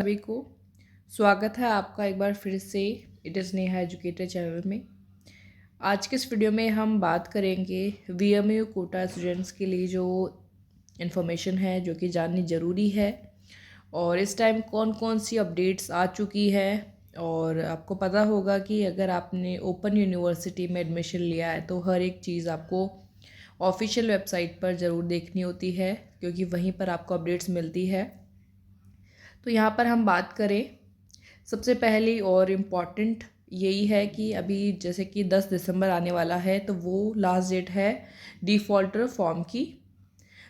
सभी को स्वागत है आपका एक बार फिर से it is Neha educator channel में। आज के इस वीडियो में हम बात करेंगे वीएमयू कोटा स्टूडेंट्स के लिए जो इन्फॉर्मेशन है जो कि जाननी ज़रूरी है और इस टाइम कौन कौन सी अपडेट्स आ चुकी है। और आपको पता होगा कि अगर आपने ओपन यूनिवर्सिटी में एडमिशन लिया है तो हर एक चीज़ आपको ऑफिशियल वेबसाइट पर ज़रूर देखनी होती है क्योंकि वहीं पर आपको अपडेट्स मिलती है। तो यहाँ पर हम बात करें, सबसे पहली और इम्पॉर्टेंट यही है कि अभी जैसे कि 10 दिसंबर आने वाला है तो वो लास्ट डेट है डिफ़ॉल्टर फॉर्म की।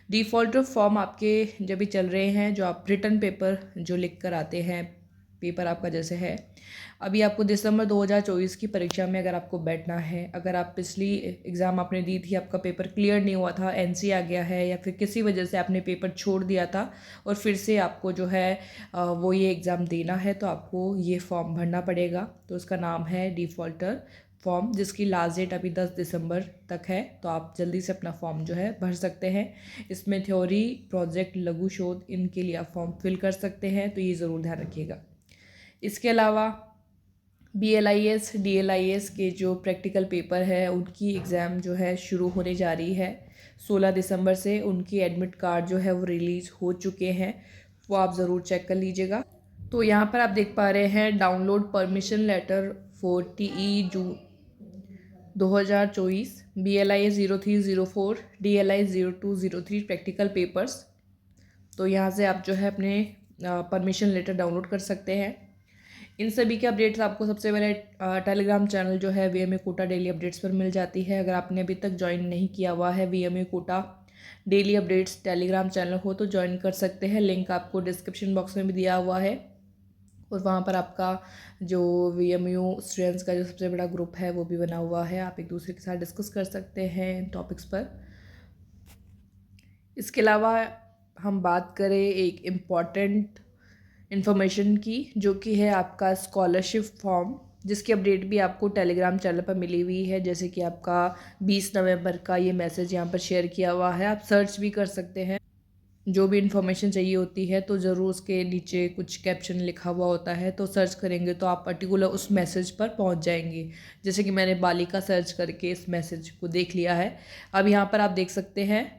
डिफ़ॉल्टर फॉर्म आपके जब भी चल रहे हैं, जो आप रिटर्न पेपर जो लिख कर आते हैं, पेपर आपका जैसे है, अभी आपको दिसंबर 2024 की परीक्षा में अगर आपको बैठना है, अगर आप पिछली एग्ज़ाम आपने दी थी, आपका पेपर क्लियर नहीं हुआ था, एनसी आ गया है या फिर किसी वजह से आपने पेपर छोड़ दिया था और फिर से आपको जो है वो ये एग्ज़ाम देना है, तो आपको ये फॉर्म भरना पड़ेगा। तो उसका नाम है डिफ़ॉल्टर फॉर्म, जिसकी लास्ट डेट अभी 10 दिसंबर तक है। तो आप जल्दी से अपना फॉर्म जो है भर सकते हैं। इसमें थ्योरी, प्रोजेक्ट, लघु शोध, इनके लिए आप फॉर्म फिल कर सकते हैं, तो ये ज़रूर ध्यान रखिएगा। इसके अलावा BLIS DLIS के जो प्रैक्टिकल पेपर है उनकी एग्ज़ाम जो है शुरू होने जा रही है 16 दिसंबर से। उनकी एडमिट कार्ड जो है वो रिलीज़ हो चुके हैं, वो आप ज़रूर चेक कर लीजिएगा। तो यहाँ पर आप देख पा रहे हैं download permission letter for TE June 2024 BLIS 0304 DLIS 0203 practical papers. तो यहाँ से आप जो है अपने परमिशन लेटर डाउनलोड कर सकते हैं। इन सभी के अपडेट्स आपको सबसे पहले टेलीग्राम चैनल जो है VMA कोटा डेली अपडेट्स पर मिल जाती है। अगर आपने अभी तक ज्वाइन नहीं किया हुआ है VMA Kota daily updates telegram channel हो तो ज्वाइन कर सकते हैं। लिंक आपको डिस्क्रिप्शन बॉक्स में भी दिया हुआ है और वहाँ पर आपका जो VMU स्टूडेंट्स का जो सबसे बड़ा ग्रुप है वो भी बना हुआ है। आप एक दूसरे के साथ डिस्कस कर सकते हैं इन टॉपिक्स पर। इसके अलावा हम बात करें एक इम्पॉर्टेंट इन्फॉर्मेशन की, जो कि है आपका स्कॉलरशिप फॉर्म, जिसकी अपडेट भी आपको टेलीग्राम चैनल पर मिली हुई है। जैसे कि आपका 20 नवंबर का ये मैसेज यहाँ पर शेयर किया हुआ है। आप सर्च भी कर सकते हैं, जो भी इन्फॉर्मेशन चाहिए होती है तो ज़रूर उसके नीचे कुछ कैप्शन लिखा हुआ होता है, तो सर्च करेंगे तो आप पर्टिकुलर उस मैसेज पर पहुँच जाएंगे। जैसे कि मैंने बालिका सर्च करके इस मैसेज को देख लिया है। अब यहाँ पर आप देख सकते हैं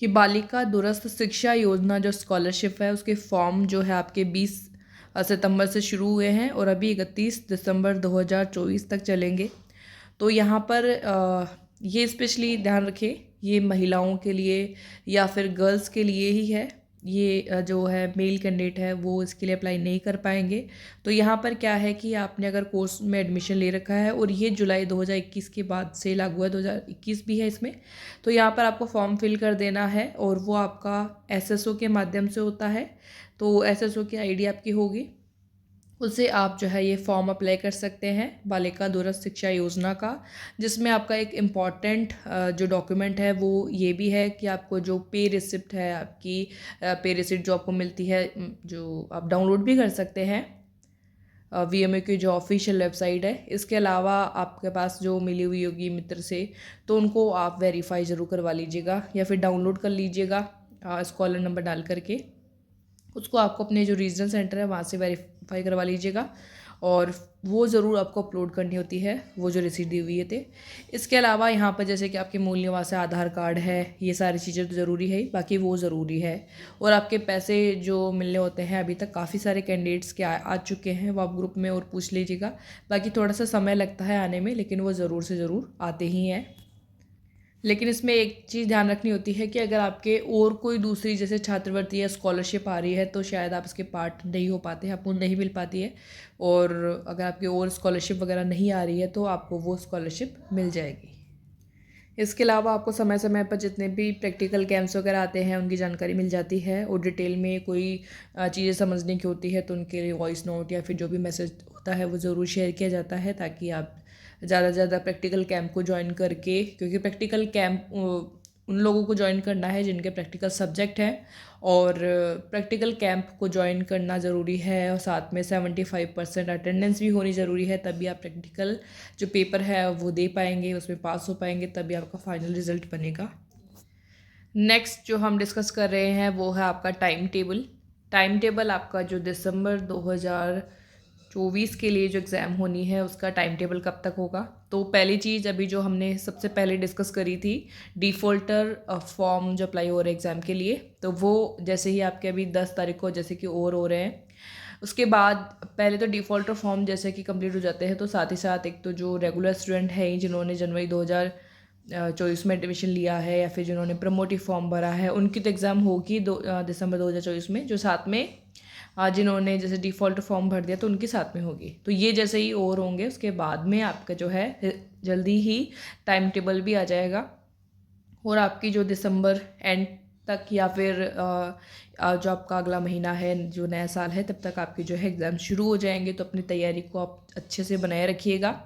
कि बालिका दूरस्थ शिक्षा योजना जो स्कॉलरशिप है उसके फॉर्म जो है आपके 20 सितंबर से शुरू हुए हैं और अभी 31 दिसंबर 2024 तक चलेंगे। तो यहाँ पर ये स्पेशली ध्यान रखें, ये महिलाओं के लिए या फिर गर्ल्स के लिए ही है। ये जो है मेल कैंडिडेट है वो इसके लिए अप्लाई नहीं कर पाएंगे। तो यहाँ पर क्या है कि आपने अगर कोर्स में एडमिशन ले रखा है और ये जुलाई 2021 के बाद से लागू है, 2021 भी है इसमें, तो यहाँ पर आपको फॉर्म फिल कर देना है और वो आपका SSO के माध्यम से होता है। तो SSO की ID आपकी होगी, उससे आप जो है ये फॉर्म अप्लाई कर सकते हैं बालिका दूरस्थ शिक्षा योजना का। जिसमें आपका एक इम्पॉर्टेंट जो डॉक्यूमेंट है वो ये भी है कि आपको जो पे रिसिप्ट है, आपकी पे रिसिप्ट जो आपको मिलती है, जो आप डाउनलोड भी कर सकते हैं VMA की जो ऑफिशियल वेबसाइट है। इसके अलावा आपके पास जो मिली हुई होगी मित्र से, तो उनको आप वेरीफाई ज़रूर करवा लीजिएगा या फिर डाउनलोड कर लीजिएगा स्कॉलर नंबर डाल करके। उसको आपको अपने जो रीजनल सेंटर है वहाँ से वेरीफाई करवा लीजिएगा और वो ज़रूर आपको अपलोड करनी होती है, वो जो रिसीट दी हुई है थे। इसके अलावा यहाँ पर जैसे कि आपके मूल निवास है, आधार कार्ड है, ये सारी चीज़ें तो ज़रूरी है ही, बाकी वो ज़रूरी है। और आपके पैसे जो मिलने होते हैं, अभी तक काफ़ी सारे कैंडिडेट्स के आ चुके हैं, वो आप ग्रुप में और पूछ लीजिएगा। बाकी थोड़ा सा समय लगता है आने में, लेकिन वो ज़रूर से ज़रूर आते ही हैं। लेकिन इसमें एक चीज़ ध्यान रखनी होती है कि अगर आपके और कोई दूसरी जैसे छात्रवृत्ति या स्कॉलरशिप आ रही है तो शायद आप इसके पार्ट नहीं हो पाते, आपको नहीं मिल पाती है। और अगर आपकी और स्कॉलरशिप वगैरह नहीं आ रही है तो आपको वो स्कॉलरशिप मिल जाएगी। इसके अलावा आपको समय समय पर जितने भी प्रैक्टिकल कैंप्स वगैरह आते हैं उनकी जानकारी मिल जाती है और डिटेल में कोई चीज़ें समझने की होती है तो उनके लिए वॉइस नोट या फिर जो भी मैसेज होता है वो ज़रूर शेयर किया जाता है, ताकि आप ज़्यादा से ज़्यादा प्रैक्टिकल कैंप को ज्वाइन करके, क्योंकि प्रैक्टिकल कैंप उन लोगों को ज्वाइन करना है जिनके प्रैक्टिकल सब्जेक्ट हैं और प्रैक्टिकल कैंप को ज्वाइन करना ज़रूरी है और साथ में 75% अटेंडेंस भी होनी ज़रूरी है, तभी आप प्रैक्टिकल जो पेपर है वो दे पाएंगे, उसमें पास हो पाएंगे, तभी आपका फाइनल रिजल्ट बनेगा। नेक्स्ट जो हम डिस्कस कर रहे हैं वो है आपका टाइम टेबल। टाइम टेबल आपका जो दिसंबर 2024 के लिए जो एग्ज़ाम होनी है उसका टाइम टेबल कब तक होगा। तो पहली चीज़ अभी जो हमने सबसे पहले डिस्कस करी थी, डिफ़ॉल्टर फॉर्म जो अप्लाई हो रहे हैं एग्ज़ाम के लिए, तो वो जैसे ही आपके अभी 10 तारीख को जैसे कि और हो रहे हैं, उसके बाद पहले तो डिफ़ॉल्टर फॉर्म जैसे कि कंप्लीट हो जाते हैं, तो साथ ही साथ एक तो जो रेगुलर स्टूडेंट हैं जिन्होंने जनवरी 2024 में एडमिशन लिया है या फिर जिन्होंने प्रमोटिव फॉर्म भरा है, उनकी तो एग्ज़ाम होगी दिसंबर 2024 में। जो साथ में जिन्होंने जैसे डिफ़ॉल्ट फॉर्म भर दिया तो उनके साथ में होगी। तो ये जैसे ही और होंगे उसके बाद में आपका जो है जल्दी ही टाइम टेबल भी आ जाएगा और आपकी जो दिसंबर एंड तक या फिर जो आपका अगला महीना है जो नया साल है तब तक आपके जो है एग्ज़ाम शुरू हो जाएंगे। तो अपनी तैयारी को आप अच्छे से बनाए रखिएगा।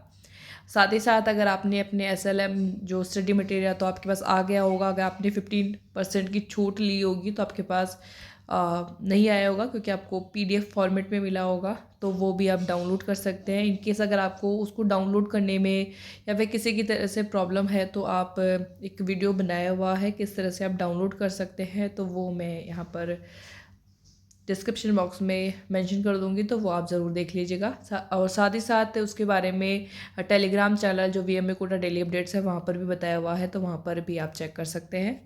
साथ ही साथ अगर आपने अपने एसएलएम जो स्टडी मटेरियल तो आपके पास आ गया होगा, अगर आपने 15% की छूट ली होगी तो आपके पास नहीं आया होगा क्योंकि आपको पीडीएफ फॉर्मेट में मिला होगा, तो वो भी आप डाउनलोड कर सकते हैं। इनकेस अगर आपको उसको डाउनलोड करने में या फिर किसी की तरह से प्रॉब्लम है तो आप एक वीडियो बनाया हुआ है किस तरह से आप डाउनलोड कर सकते हैं, तो वो मैं यहाँ पर डिस्क्रिप्शन बॉक्स में मेंशन कर दूंगी, तो वो आप ज़रूर देख लीजिएगा। और साथ ही साथ उसके बारे में टेलीग्राम चैनल जो वीएमए कोटा डेली अपडेट्स है वहाँ पर भी बताया हुआ है, तो वहाँ पर भी आप चेक कर सकते हैं।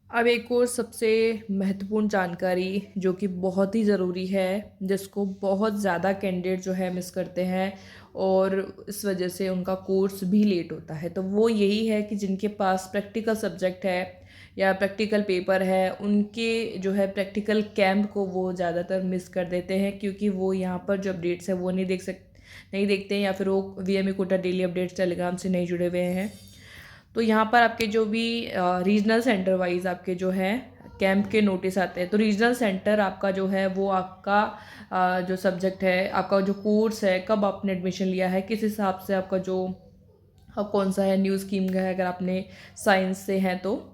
अब एक और सबसे महत्वपूर्ण जानकारी जो कि बहुत ही ज़रूरी है, जिसको बहुत ज़्यादा कैंडिडेट जो है मिस करते हैं और इस वजह से उनका कोर्स भी लेट होता है, तो वो यही है कि जिनके पास प्रैक्टिकल सब्जेक्ट है या प्रैक्टिकल पेपर है, उनके जो है प्रैक्टिकल कैंप को वो ज़्यादातर मिस कर देते हैं क्योंकि वो यहाँ पर जो अपडेट्स है वो नहीं देखते हैं या फिर वो वीएमए कोटा डेली अपडेट्स टेलीग्राम से नहीं जुड़े हुए हैं। तो यहाँ पर आपके जो भी रीजनल सेंटर वाइज आपके जो है कैंप के नोटिस आते हैं, तो रीजनल सेंटर आपका जो है वो आपका जो सब्जेक्ट है, आपका जो कोर्स है, कब आपने एडमिशन लिया है, किस हिसाब से आपका जो कौन सा है न्यू स्कीम का है, अगर आपने साइंस से हैं तो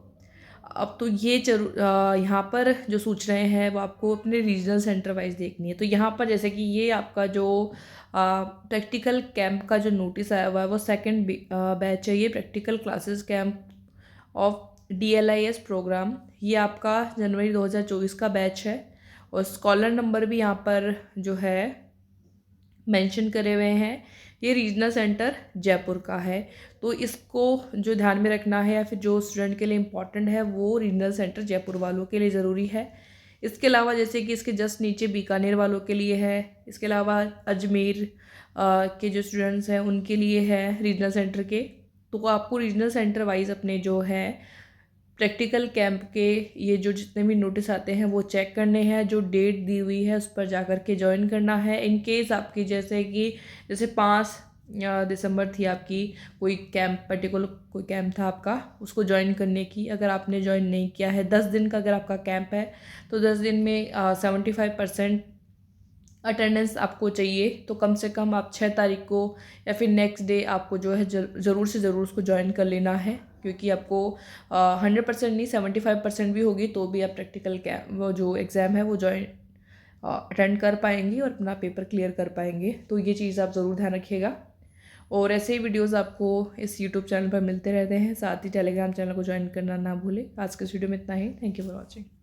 अब तो ये यहाँ पर जो सोच रहे हैं वो आपको अपने रीजनल सेंटर वाइज देखनी है। तो यहाँ पर जैसे कि ये आपका जो प्रैक्टिकल कैंप का जो नोटिस आया हुआ है वो सेकंड बैच है, ये practical classes camp of DLIS programme, ये आपका जनवरी 2024 का बैच है और स्कॉलर नंबर भी यहाँ पर जो है मेंशन करे हुए हैं। ये रीजनल सेंटर जयपुर का है, तो इसको जो ध्यान में रखना है या फिर जो स्टूडेंट के लिए इम्पॉर्टेंट है वो रीजनल सेंटर जयपुर वालों के लिए ज़रूरी है। इसके अलावा जैसे कि इसके जस्ट नीचे बीकानेर वालों के लिए है, इसके अलावा अजमेर के जो स्टूडेंट्स हैं उनके लिए है रीजनल सेंटर के। तो आपको रीजनल सेंटर वाइज अपने जो है प्रैक्टिकल कैंप के ये जो जितने भी नोटिस आते हैं वो चेक करने हैं, जो डेट दी हुई है उस पर जा कर के ज्वाइन करना है। इन केस आपकी जैसे 5 दिसंबर थी आपकी कोई कैंप, पर्टिकुलर कोई कैंप था आपका, उसको ज्वाइन करने की, अगर आपने ज्वाइन नहीं किया है 10 दिन का अगर आपका कैंप है तो 10 दिन में 75% अटेंडेंस आपको चाहिए। तो कम से कम आप 6 तारीख को या फिर नेक्स्ट डे आपको जो है ज़रूर से ज़रूर उसको ज्वाइन कर लेना है, क्योंकि आपको 100% नहीं 75% भी होगी तो भी आप प्रैक्टिकल वो जो एग्ज़ाम है वो ज्वाइन अटेंड कर पाएंगी और अपना पेपर क्लियर कर पाएंगे। तो ये चीज़ आप ज़रूर ध्यान रखिएगा और ऐसे ही वीडियोस आपको इस यूट्यूब चैनल पर मिलते रहते हैं। साथ ही टेलीग्राम चैनल को ज्वाइन करना ना भूलें। आज के इस वीडियो में इतना ही। Thank you for watching.